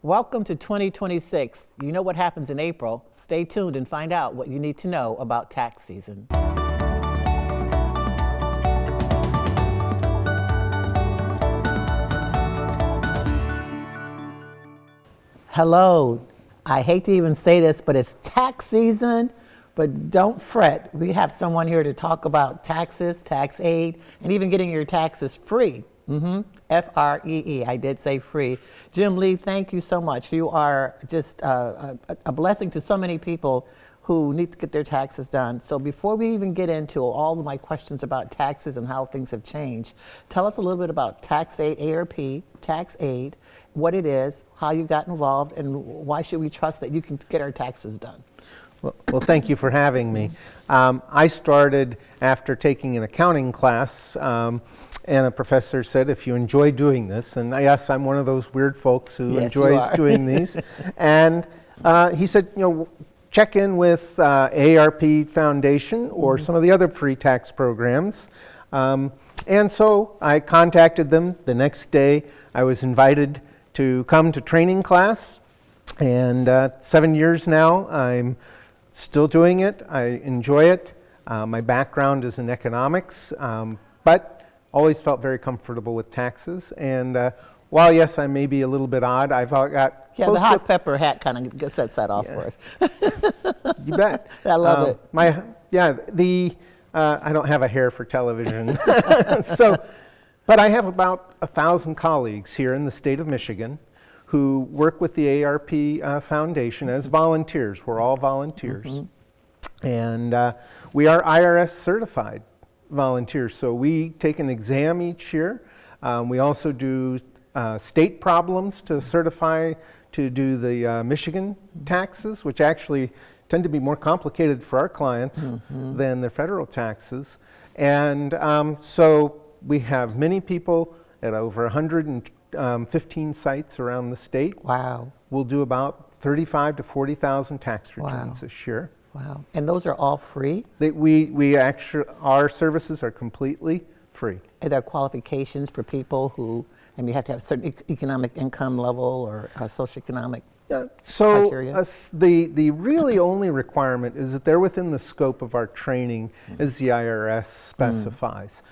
Welcome to 2026. You know what happens in April. Stay tuned and find out what you need to know about tax season. Hello. I hate to even say this, but it's tax season. But don't fret. We have someone here to talk about taxes, Tax-Aide, and even getting your taxes free. F-R-E-E. I did say free. Jim Lee, thank you so much. You are just a blessing to so many people who need to get their taxes done. So before we even get into all of my questions about taxes and how things have changed, tell us a little bit about Tax-Aide, AARP, Tax-Aide, what it is, how you got involved, and why should we trust that you can get our taxes done? Well, thank you for having me. I started after taking an accounting class, and a professor said, if you enjoy doing this, and yes, I'm one of those weird folks who enjoys doing these, and he said, check in with AARP Foundation or some of the other free tax programs. And so I contacted them. The next day, I was invited to come to training class, and 7 years now, I'm still doing it. I enjoy it. My background is in economics, but always felt very comfortable with taxes. And while yes, I may be a little bit odd, I've got the hot pepper hat kind of sets that off for us. You bet. I love it. I don't have a hair for television, but I have about 1,000 colleagues here in the state of Michigan who work with the AARP Foundation as volunteers. We're all volunteers. And we are IRS certified volunteers. So we take an exam each year. We also do state problems to certify to do the Michigan taxes, which actually tend to be more complicated for our clients than the federal taxes. And so we have many people at over 115 sites around the state. Wow. We'll do about 35 to 40,000 tax returns this year. Wow. And those are all free? Our services are completely free. Are there qualifications for people who, and you have to have a certain economic income level or socioeconomic criteria? The really only requirement is that they're within the scope of our training as the IRS specifies.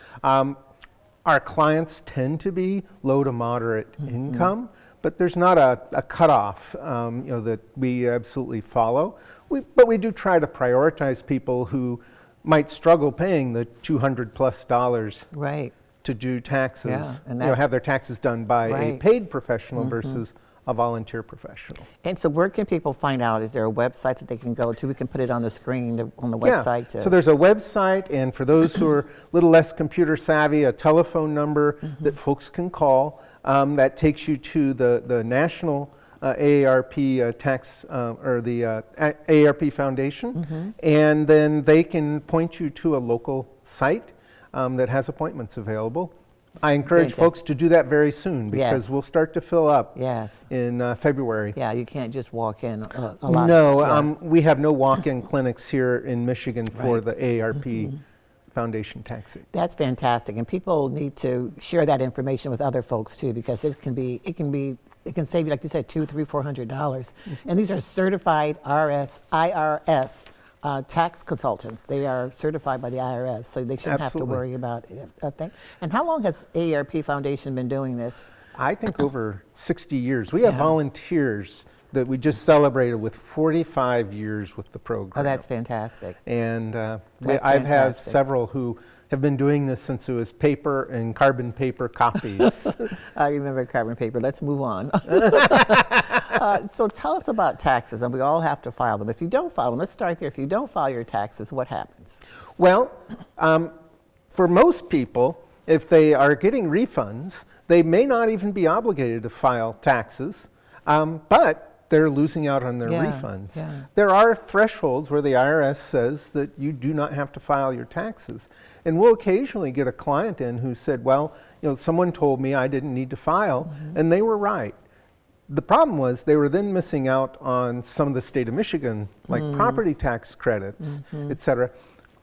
Our clients tend to be low to moderate income, but there's not a cutoff that we absolutely follow. But we do try to prioritize people who might struggle paying the $200+ right. to do taxes, and have their taxes done by a paid professional versus a volunteer professional. And so where can people find out? Is there a website that they can go to? We can put it on the screen on the website. So there's a website, and for those who are a little less computer savvy, a telephone number that folks can call that takes you to the national AARP tax or the AARP Foundation, and then they can point you to a local site that has appointments available. I encourage folks to do that very soon because we'll start to fill up in February. Yeah, you can't just walk in a lot. No, we have no walk-in clinics here in Michigan for the AARP Foundation Tax-Aide. That's fantastic, and people need to share that information with other folks too, because it can save you, like you said, $200, $300, $400. And these are certified IRS tax consultants. They are certified by the IRS, so they shouldn't have to worry about that thing. And how long has AARP Foundation been doing this? I think over 60 years. We have volunteers that we just celebrated with 45 years with the program. Oh, that's fantastic. And I've had several who have been doing this since it was paper and carbon paper copies. I remember carbon paper. Let's move on. So tell us about taxes, and we all have to file them. If you don't file them, let's start there. If you don't file your taxes, what happens? Well, for most people, if they are getting refunds, they may not even be obligated to file taxes, but they're losing out on their refunds. There are thresholds where the IRS says that you do not have to file your taxes. And we'll occasionally get a client in who said, well, someone told me I didn't need to file, and they were right. The problem was they were then missing out on some of the state of Michigan, like property tax credits, et cetera.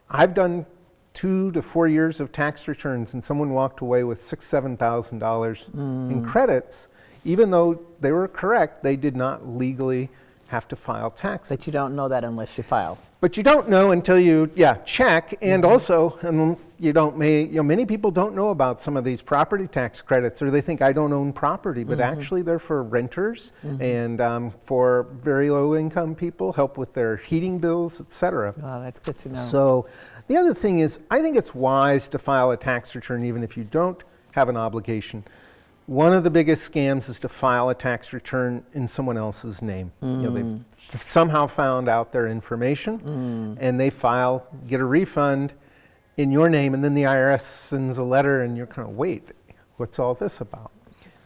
I've done 2 to 4 years of tax returns, and someone walked away with $6,000, $7,000 in credits, even though they were correct, they did not legally have to file taxes. But you don't know that unless you file. But you don't know until you, check, and also, many people don't know about some of these property tax credits, or they think I don't own property, but actually they're for renters and for very low income people, help with their heating bills, etc. Oh, that's good to know. So the other thing is, I think it's wise to file a tax return even if you don't have an obligation. One of the biggest scams is to file a tax return in someone else's name. They've somehow found out their information and they get a refund in your name, and then the IRS sends a letter and you're kind of, wait, what's all this about?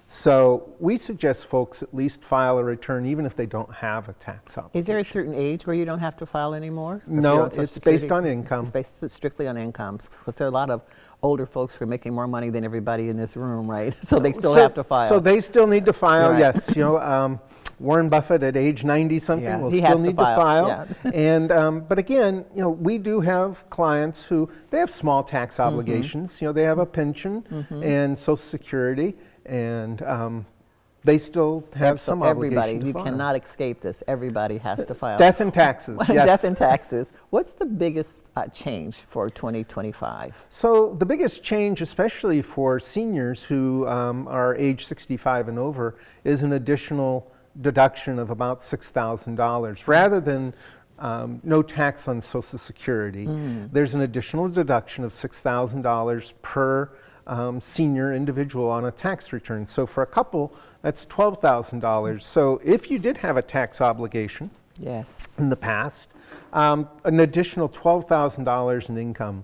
So we suggest folks at least file a return even if they don't have a tax obligation. Is there a certain age where you don't have to file anymore? If you're No, on Social it's based Security? on income. It's based strictly on incomes, because there are a lot of older folks who are making more money than everybody in this room, right? So they still have to file. So they still need to file, Right. yes. Warren Buffett at age 90-something Yeah, will he still has to need to file, file. yeah. And but again, we do have clients who they have small tax obligations. They have a pension and Social Security, and they still have some everybody, obligation to you file. cannot escape this. Everybody has to file. Death and taxes. Yes. Death and taxes. What's the biggest change for 2025? So the biggest change, especially for seniors who are age 65 and over, is an additional deduction of about $6,000. Rather than no tax on Social Security, there's an additional deduction of $6,000 per senior individual on a tax return. So for a couple, that's $12,000. So if you did have a tax obligation Yes. in the past, an additional $12,000 in income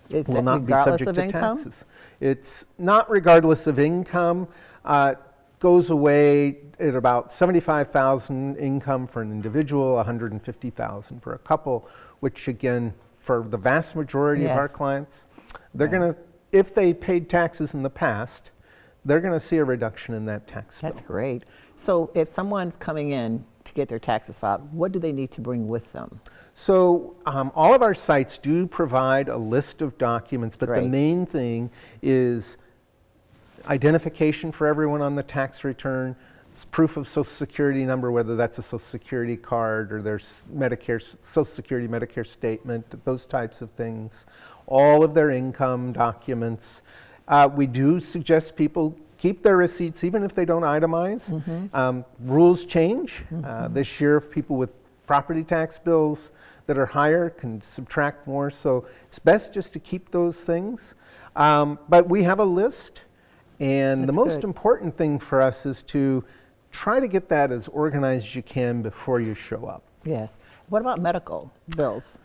Is will it not be regardless subject of to income? taxes. It's not regardless of income. Goes away at about $75,000 income for an individual, $150,000 for a couple, which again, for the vast majority of our Yes. clients, they're going to, if they paid taxes in the past, they're going to see a reduction in that tax bill. That's great. So if someone's coming in to get their taxes filed, what do they need to bring with them? So all of our sites do provide a list of documents, but the Great. main thing is identification for everyone on the tax return, proof of Social Security number, whether that's a Social Security card or there's Medicare, Social Security Medicare statement, those types of things, all of their income documents. We do suggest people keep their receipts even if they don't itemize. Rules change. This year, if people with property tax bills that are higher can subtract more, so it's best just to keep those things. But we have a list, and the That's most good. important thing for us is to try to get that as organized as you can before you show up. Yes. What about medical bills?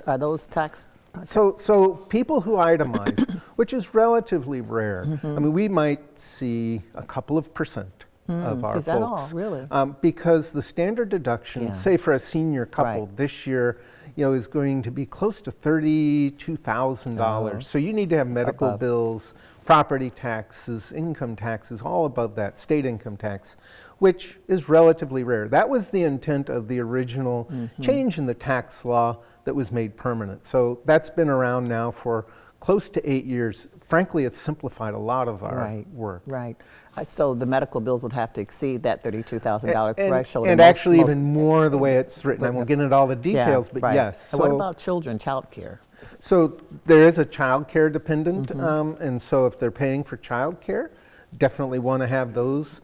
Are those taxed? So people who itemize, which is relatively rare, I mean, we might see a couple of percent of our Is that folks. all, really? Because the standard deduction, Yeah. say for a senior couple Right. this year, is going to be close to $32,000. So you need to have medical Above. bills, property taxes, income taxes, all above that, state income tax, which is relatively rare. That was the intent of the original change in the tax law that was made permanent. So that's been around now for close to 8 years. Frankly, it's simplified a lot of our work. Right. So the medical bills would have to exceed that $32,000 threshold. And most- actually most- even more the way it's written. I won't get into all the Yeah, details, but right. yes. And what about children, child care? So there is a child care dependent, and so if they're paying for child care, definitely want to have those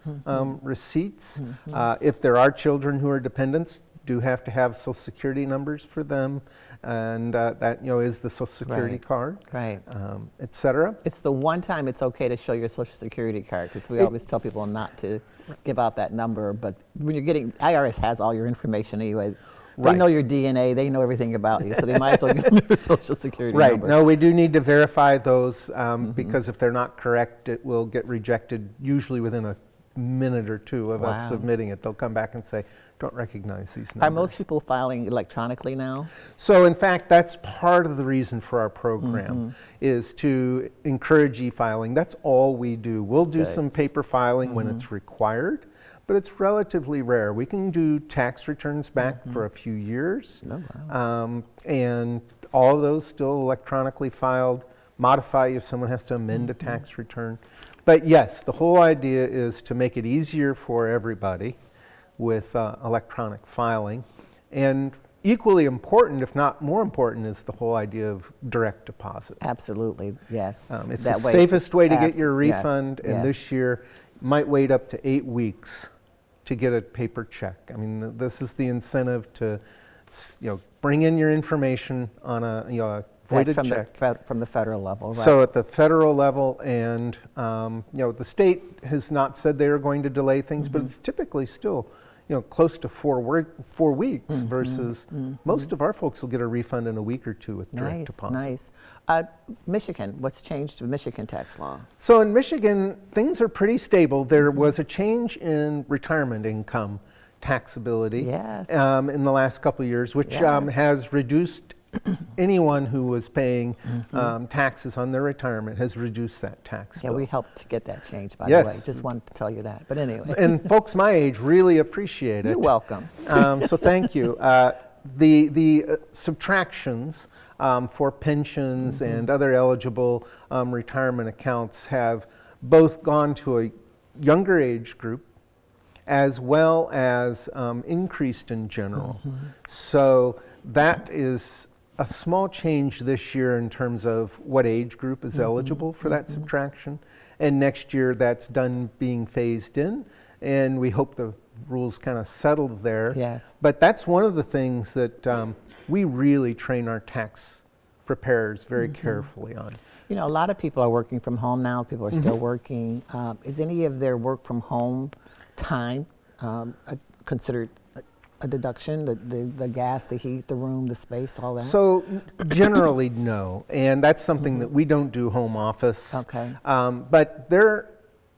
receipts. If there are children who are dependents, do have to have Social Security numbers for them, and that is the Social Security Right. card, Right. et cetera. It's the one time it's okay to show your Social Security card, because we always tell people not to give out that number. But when you're getting, IRS has all your information anyway. They Right. know your DNA, they know everything about you, so they might as well give them your Social Security Right. number. No, we do need to verify those because if they're not correct, it will get rejected usually within a minute or two of us Wow. submitting it. They'll come back and say, don't recognize these numbers. Are most people filing electronically now? So in fact, that's part of the reason for our program is to encourage e-filing. That's all we do. We'll do Good. some paper filing when it's required, but it's relatively rare. We can do tax returns back for a few years, and all of those still electronically filed, modify if someone has to amend a tax return. But yes, the whole idea is to make it easier for everybody with electronic filing. And equally important, if not more important, is the whole idea of direct deposit. Absolutely, yes. It's That the way- safest way to get your yes, refund, and yes. this year might wait up to 8 weeks to get a paper check. I mean, this is the incentive to, bring in your information on a, a That's voided check. from the federal level, right? So at the federal level, and the state has not said they are going to delay things, but it's typically still close to 4 weeks versus most of our folks will get a refund in a week or 2 with direct deposit. Nice. Michigan, what's changed with Michigan tax law? So in Michigan, things are pretty stable. There was a change in retirement income taxability Yes. in the last couple of years, which Yes. has reduced anyone who was paying taxes on their retirement has reduced that tax Yeah, bill. we helped to get that changed, by Yes. the way. Just wanted to tell you that. But anyway, And folks my age really appreciate it. you're welcome. So thank you. The subtractions for pensions and other eligible retirement accounts have both gone to a younger age group as well as increased in general. So that is a small change this year in terms of what age group is eligible for that subtraction. And next year that's done being phased in, and we hope the rules kind of settled there. Yes. But that's one of the things that we really train our tax preparers very carefully on. You know, a lot of people are working from home now. People are still working. Is any of their work from home time considered a deduction? The gas, the heat, the room, the space, all that? So generally, no. And that's something that we don't do home office. Okay. But their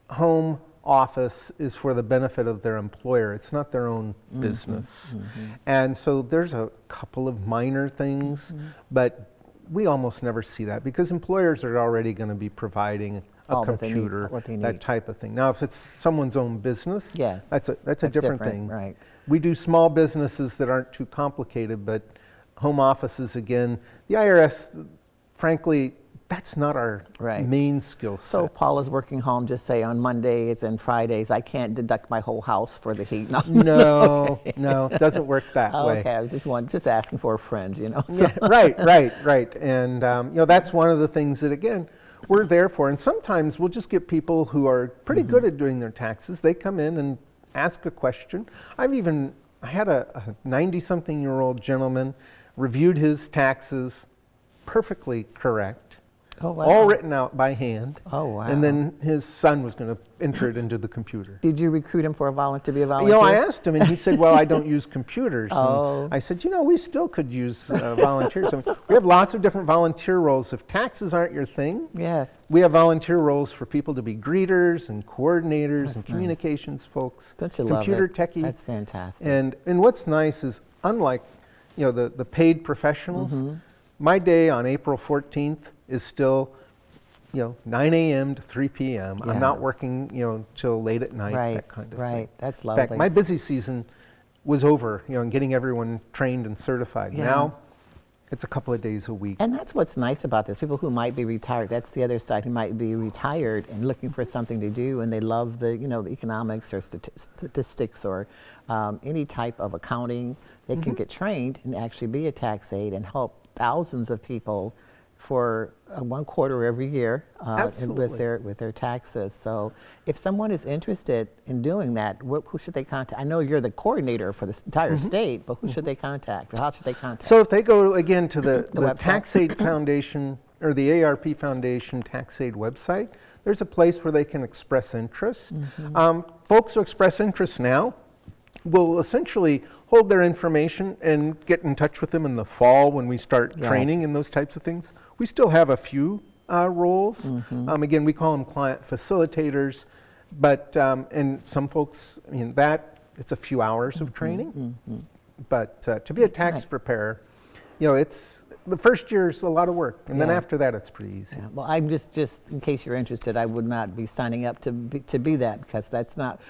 home office is for the benefit of their employer. It's not their own business. And so there's a couple of minor things, but we almost never see that because employers are already going to be providing a All that they need, computer, what they that need. type of thing. Now, if it's someone's own business, Yes. that's a different different, thing. right. We do small businesses that aren't too complicated, but home offices, again, the IRS, frankly, that's not our Right. main skill set. So Paula's working home, just say on Mondays and Fridays, I can't deduct my whole house for the heat. No, No, no, it doesn't work that way. Okay, I was just asking for a friend, you know. So. Yeah, right. And that's one of the things that, again, we're there for. And sometimes we'll just get people who are pretty good at doing their taxes. They come in and ask a question. I had a 90-something-year-old gentleman, reviewed his taxes, perfectly correct. Oh, wow. All written out by hand. Oh, wow. And then his son was going to enter it into the computer. Did you recruit him to be a You volunteer? know, I asked him, and he said, well, I don't use computers. Oh. And I said, we still could use volunteers. I mean, we have lots of different volunteer roles. If taxes aren't your thing, Yes. we have volunteer roles for people to be greeters and coordinators That's and nice. communications folks, Don't you love computer it? techie. That's fantastic. And what's nice is, unlike the paid professionals, my day on April 14th is still 9 a.m. to 3 p.m. Yeah. I'm not working, till late at night, Right, that kind of right. thing. That's In lovely. fact, my busy season was over, and getting everyone trained and certified. Yeah. Now, it's a couple of days a week. And that's what's nice about this. People who might be retired, that's the other side, who might be retired and looking for something to do, and they love the economics or statistics or any type of accounting. They can get trained and actually be a tax aide and help thousands of people for 1/4 every year Absolutely. with their taxes. So if someone is interested in doing that, who should they contact? I know you're the coordinator for the entire state, but who should they contact, or how should they contact? So if they go again to the website? Tax-Aide Foundation or the AARP Foundation Tax-Aide website, there's a place where they can express interest. Folks who express interest now will essentially hold their information and get in touch with them in the fall when we start Yes. training and those types of things. We still have a few roles. Again, we call them client facilitators, but and some folks, it's a few hours of training. But to be a tax Nice. preparer, it's the first year is a lot of work, and then Yeah. after that, it's pretty easy. Yeah, well, I'm just in case you're interested, I would not be signing up to be that, because that's not.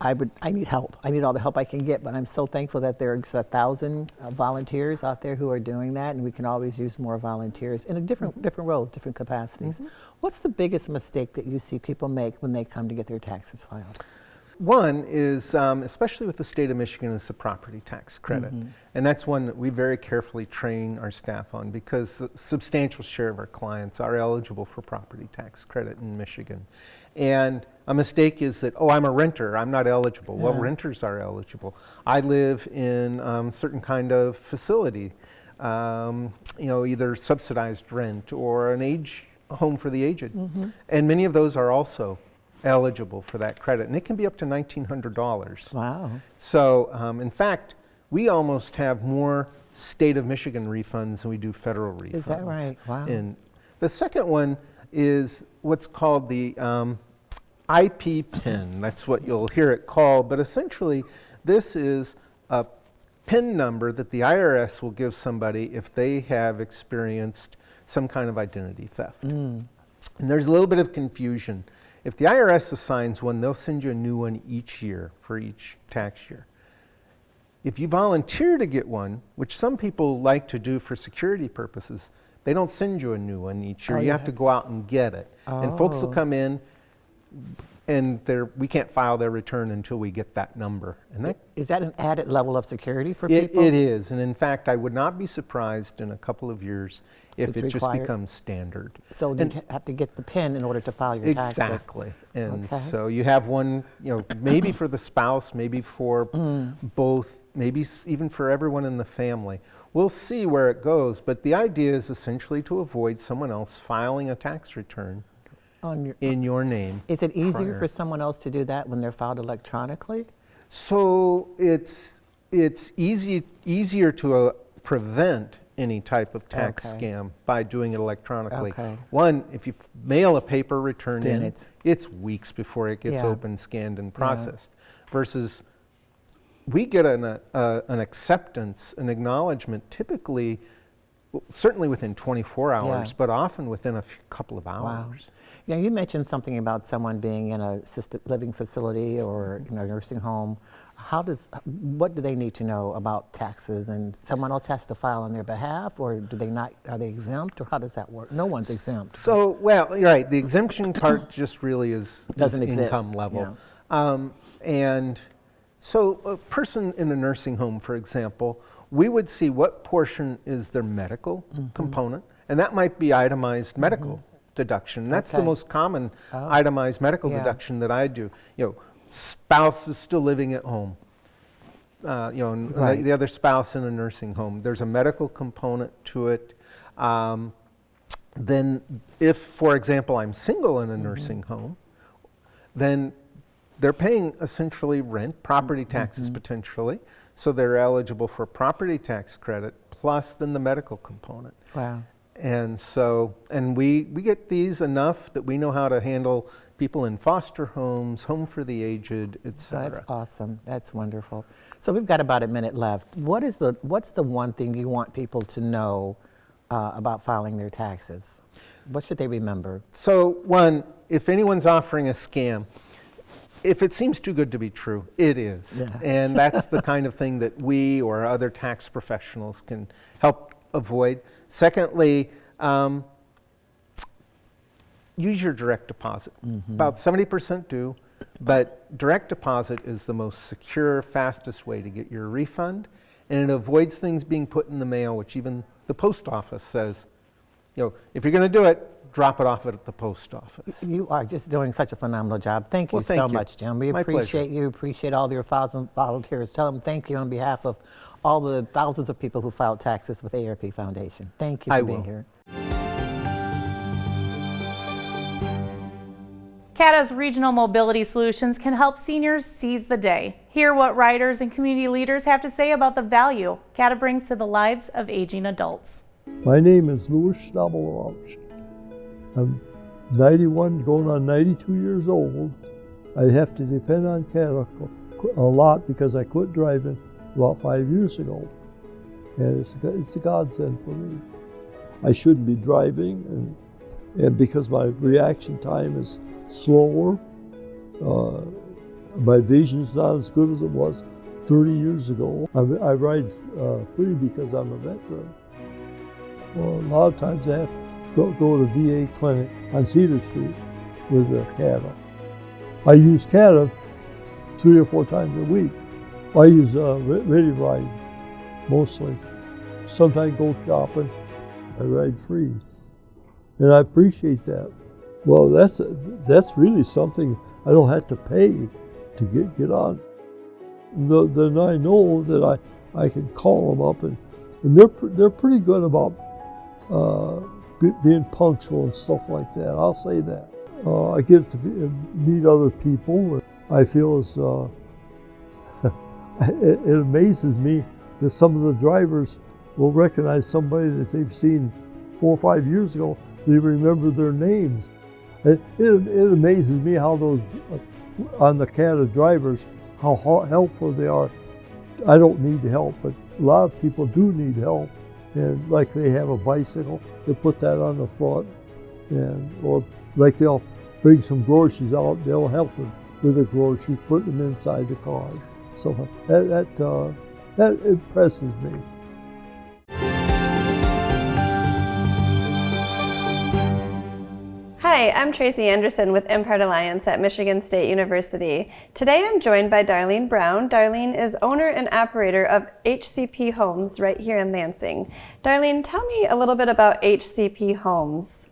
I need help. I need all the help I can get, but I'm so thankful that there's 1,000 volunteers out there who are doing that, and we can always use more volunteers in different roles, different capacities. What's the biggest mistake that you see people make when they come to get their taxes filed? One is, especially with the state of Michigan, is the property tax credit. And that's one that we very carefully train our staff on, because a substantial share of our clients are eligible for property tax credit in Michigan. And a mistake is that, oh, I'm a renter, I'm not eligible. Well, renters are eligible. I live in certain kind of facility, either subsidized rent or an home for the aged. And many of those are also eligible for that credit, and it can be up to $1,900. Wow. So, in fact, we almost have more state of Michigan refunds than we do federal refunds. Is that right? Wow. And the second one is what's called the IP PIN. That's what you'll hear it called, but essentially, this is a PIN number that the IRS will give somebody if they have experienced some kind of identity theft. And there's a little bit of confusion. If the IRS assigns one, they'll send you a new one each year for each tax year. If you volunteer to get one, which some people like to do for security purposes, they don't send you a new one each year. You have to go out and get it. And folks will come in, and we can't file their return until we get that number. And Is that an added level of security for people? It is. And in fact, I would not be surprised in a couple of years if It's it just required? becomes standard. So you have to get the PIN in order to file your taxes. Exactly. And Okay. so you have one, maybe for the spouse, maybe for both, maybe even for everyone in the family. We'll see where it goes, but the idea is essentially to avoid someone else filing a tax return in your name. Is it easier prior. for someone else to do that when they're filed electronically? So it's easier to prevent any type of tax Okay. scam by doing it electronically. Okay. One, if you mail a paper return Then in, it's weeks before it gets Yeah. opened, scanned, and processed. Versus we get an acceptance, an acknowledgement, typically, certainly within 24 hours, Yeah. but often within a couple of Wow. hours. You mentioned something about someone being in a assisted living facility or a nursing home. What do they need to know about taxes? And someone else has to file on their behalf, or do they not? Are they exempt, or how does that work? No one's exempt. So, well, you're right. The exemption part just really is Doesn't exist. income level. And so a person in a nursing home, for example, we would see what portion is their medical component, and that might be itemized medical deduction. That's the Okay. most common itemized medical Yeah. deduction that I do. Spouse is still living at home. And Right. the other spouse in a nursing home. There's a medical component to it. Then if, for example, I'm single in a nursing home, then they're paying essentially rent, property taxes potentially, so they're eligible for property tax credit, plus then the medical component. Wow. And so, we get these enough that we know how to handle people in foster homes, home for the aged, et cetera. That's awesome. That's wonderful. So we've got about a minute left. What's the one thing you want people to know about filing their taxes? What should they remember? So one, if anyone's offering a scam, if it seems too good to be true, it is. Yeah. And that's the kind of thing that we or other tax professionals can help avoid. Secondly, use your direct deposit. About 70% do, but direct deposit is the most secure, fastest way to get your refund, and it avoids things being put in the mail, which even the post office says, if you're going to do it, drop it off at the post office. You are just doing such a phenomenal job. Thank you Well, thank so you. much, Jim. We My appreciate pleasure. you, appreciate all your 1,000 volunteers. Tell them thank you on behalf of all the thousands of people who filed taxes with AARP Foundation. Thank you for I being will. here. CATA's regional mobility solutions can help seniors seize the day. Hear what riders and community leaders have to say about the value CATA brings to the lives of aging adults. My name is Louis Schnabelrausch. I'm 91, going on 92 years old. I have to depend on CATA a lot because I quit driving about 5 years ago. And it's a godsend for me. I shouldn't be driving, and because my reaction time is slower, My vision's not as good as it was 30 years ago. I ride free because I'm a veteran. Well, a lot of times I have to go to VA clinic on Cedar Street with the cattle. I use cattle 3 or 4 times a week. I use Ready Ride mostly. Sometimes go shopping. I ride free, and I appreciate that. Well, that's really something I don't have to pay to get on. Then I know that I can call them up, and they're pretty good about being punctual and stuff like that. I'll say that. I get to meet other people. I feel as it amazes me that some of the drivers will recognize somebody that they've seen 4 or 5 years ago. They remember their names. It amazes me how those on the cattle drivers, how helpful they are. I don't need help, but a lot of people do need help. And like they have a bicycle, they put that on the front, or like they'll bring some groceries out, they'll help them with the groceries, put them inside the car. So that impresses me. Hi, I'm Tracy Anderson with Impart Alliance at Michigan State University. Today I'm joined by Darlene Brown. Darlene is owner and operator of HCP Homes right here in Lansing. Darlene, tell me a little bit about HCP Homes.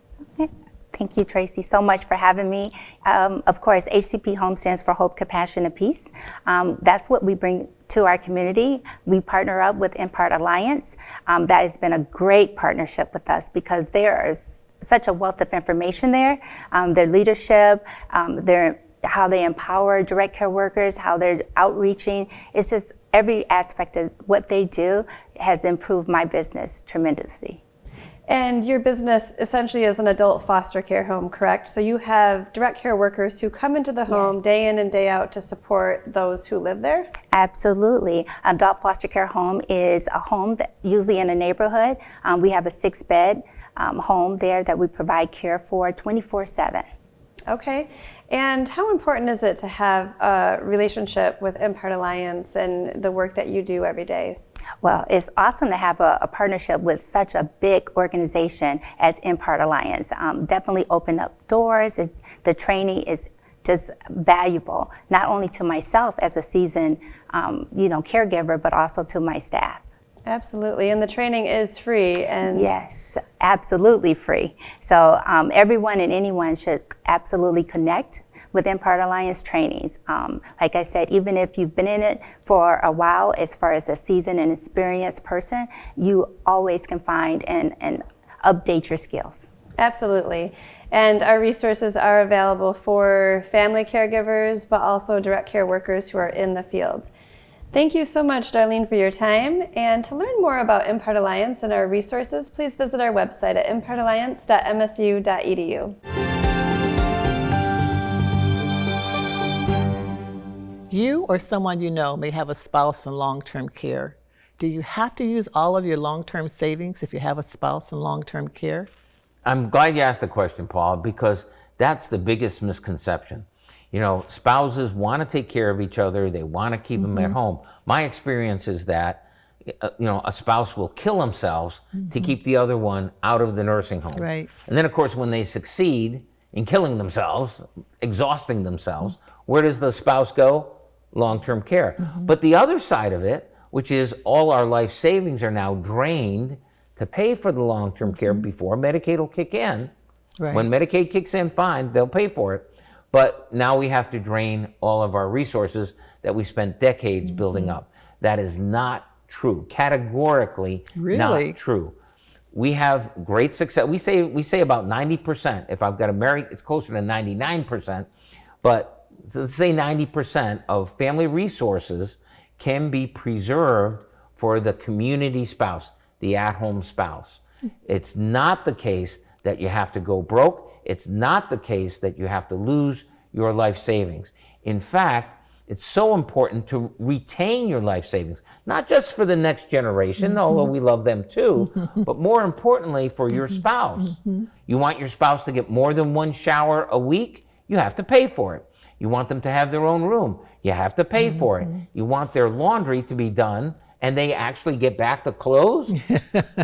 Thank you, Tracy, so much for having me. Of course, HCP Home stands for Hope, Compassion, and Peace. That's what we bring to our community. We partner up with Impart Alliance. That has been a great partnership with us because there is such a wealth of information there. Their leadership, how they empower direct care workers, how they're outreaching. It's just every aspect of what they do has improved my business tremendously. And your business essentially is an adult foster care home, correct? So you have direct care workers who come into the home Yes. day in and day out to support those who live there? Absolutely. Adult foster care home is a home that usually in a neighborhood. We have a 6-bed home there that we provide care for 24/7. Okay. And how important is it to have a relationship with Impart Alliance and the work that you do every day? Well, it's awesome to have a partnership with such a big organization as Impart Alliance. Definitely open up doors. The training is just valuable, not only to myself as a seasoned caregiver, but also to my staff. Absolutely. And the training is free. And Yes, absolutely free. So everyone and anyone should absolutely connect with Impart Alliance trainings. Like I said, even if you've been in it for a while, as far as a seasoned and experienced person, you always can find and update your skills. Absolutely. And our resources are available for family caregivers, but also direct care workers who are in the field. Thank you so much, Darlene, for your time. And to learn more about Impart Alliance and our resources, please visit our website at impartalliance.msu.edu. You or someone you know may have a spouse in long-term care. Do you have to use all of your long-term savings if you have a spouse in long-term care? I'm glad you asked the question, Paul, because that's the biggest misconception. You know, spouses want to take care of each other. They want to keep them at home. My experience is that, a spouse will kill themselves to keep the other one out of the nursing home. Right. And then, of course, when they succeed in killing themselves, exhausting themselves, where does the spouse go? Long-term care. But the other side of it, which is all our life savings are now drained to pay for the long-term care before Medicaid will kick in. Right. When Medicaid kicks in, fine, they'll pay for it. But now we have to drain all of our resources that we spent decades building up. That is not true. Categorically not true. We have great success. We say about 90%. If I've got a married, it's closer to 99%. But so let's say 90% of family resources can be preserved for the community spouse, the at-home spouse. It's not the case that you have to go broke. It's not the case that you have to lose your life savings. In fact, it's so important to retain your life savings, not just for the next generation, although we love them too, but more importantly for your spouse. You want your spouse to get more than one shower a week? You have to pay for it. You want them to have their own room? You have to pay for it. You want their laundry to be done and they actually get back the clothes,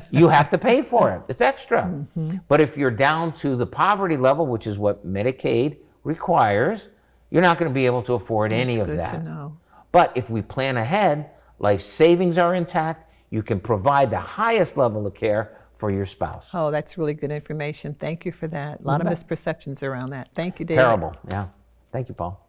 you have to pay for it. It's extra. But if you're down to the poverty level, which is what Medicaid requires, you're not going to be able to afford any of that. Good to know. But if we plan ahead, life savings are intact, you can provide the highest level of care for your spouse. Oh, that's really good information. Thank you for that. A lot of misperceptions around that. Thank you, David. Terrible, yeah. Thank you, Paul.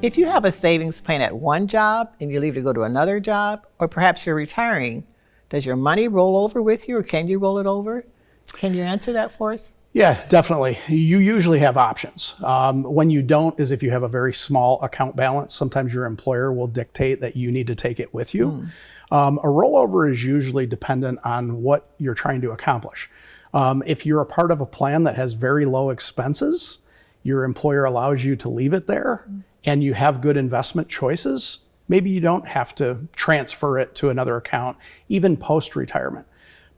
If you have a savings plan at one job and you leave to go to another job, or perhaps you're retiring, does your money roll over with you, or can you roll it over? Can you answer that for us? Yeah, definitely. You usually have options. When you don't is if you have a very small account balance. Sometimes your employer will dictate that you need to take it with you. A rollover is usually dependent on what you're trying to accomplish. If you're a part of a plan that has very low expenses, your employer allows you to leave it there, and you have good investment choices, maybe you don't have to transfer it to another account, even post-retirement.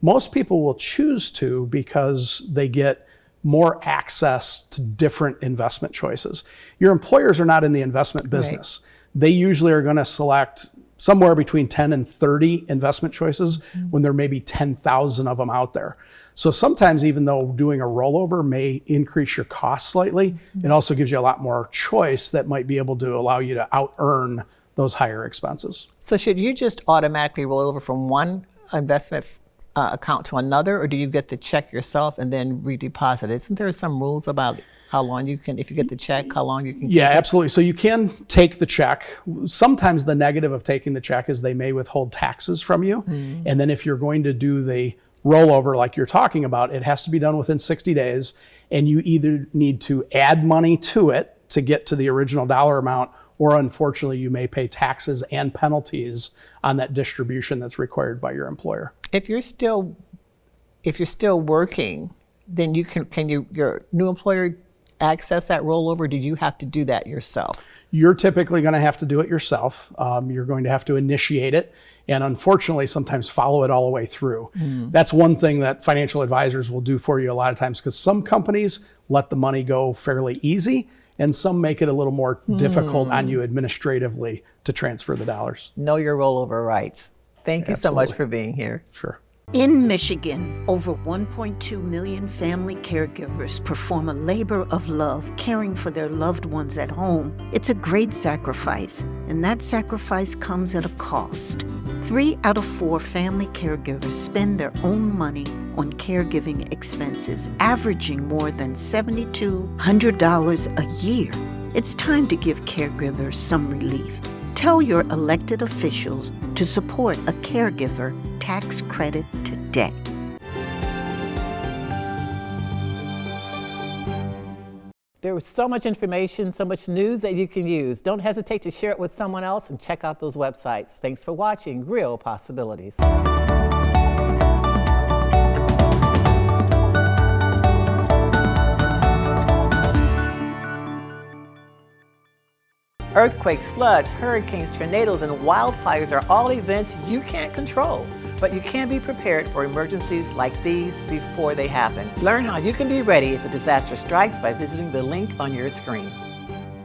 Most people will choose to because they get more access to different investment choices. Your employers are not in the investment business. Right. They usually are going to select somewhere between 10 and 30 investment choices when there may be 10,000 of them out there. So sometimes, even though doing a rollover may increase your costs slightly, it also gives you a lot more choice that might be able to allow you to out-earn those higher expenses. So should you just automatically roll over from one investment account to another, or do you get the check yourself and then redeposit? Isn't there some rules about how long you can, if you get the check, how long you can keep it? Absolutely. So you can take the check. Sometimes the negative of taking the check is they may withhold taxes from you. And then if you're going to do the rollover like you're talking about, it has to be done within 60 days. And you either need to add money to it to get to the original dollar amount, or unfortunately you may pay taxes and penalties on that distribution that's required by your employer. If you're still working, then your new employer access that rollover? Do you have to do that yourself? You're typically going to have to do it yourself. You're going to have to initiate it, and unfortunately sometimes follow it all the way through. That's one thing that financial advisors will do for you a lot of times, because some companies let the money go fairly easy, and some make it a little more difficult on you administratively to transfer the dollars. Know your rollover rights. Thank you Absolutely. so much for being here. Sure. In Michigan, over 1.2 million family caregivers perform a labor of love caring for their loved ones at home. It's a great sacrifice, and that sacrifice comes at a cost. 3 out of 4 family caregivers spend their own money on caregiving expenses, averaging more than $7,200 a year. It's time to give caregivers some relief. Tell your elected officials to support a caregiver tax credit today. There was so much information, so much news that you can use. Don't hesitate to share it with someone else and check out those websites. Thanks for watching Real Possibilities. Earthquakes, floods, hurricanes, tornadoes, and wildfires are all events you can't control, but you can be prepared for emergencies like these before they happen. Learn how you can be ready if a disaster strikes by visiting the link on your screen.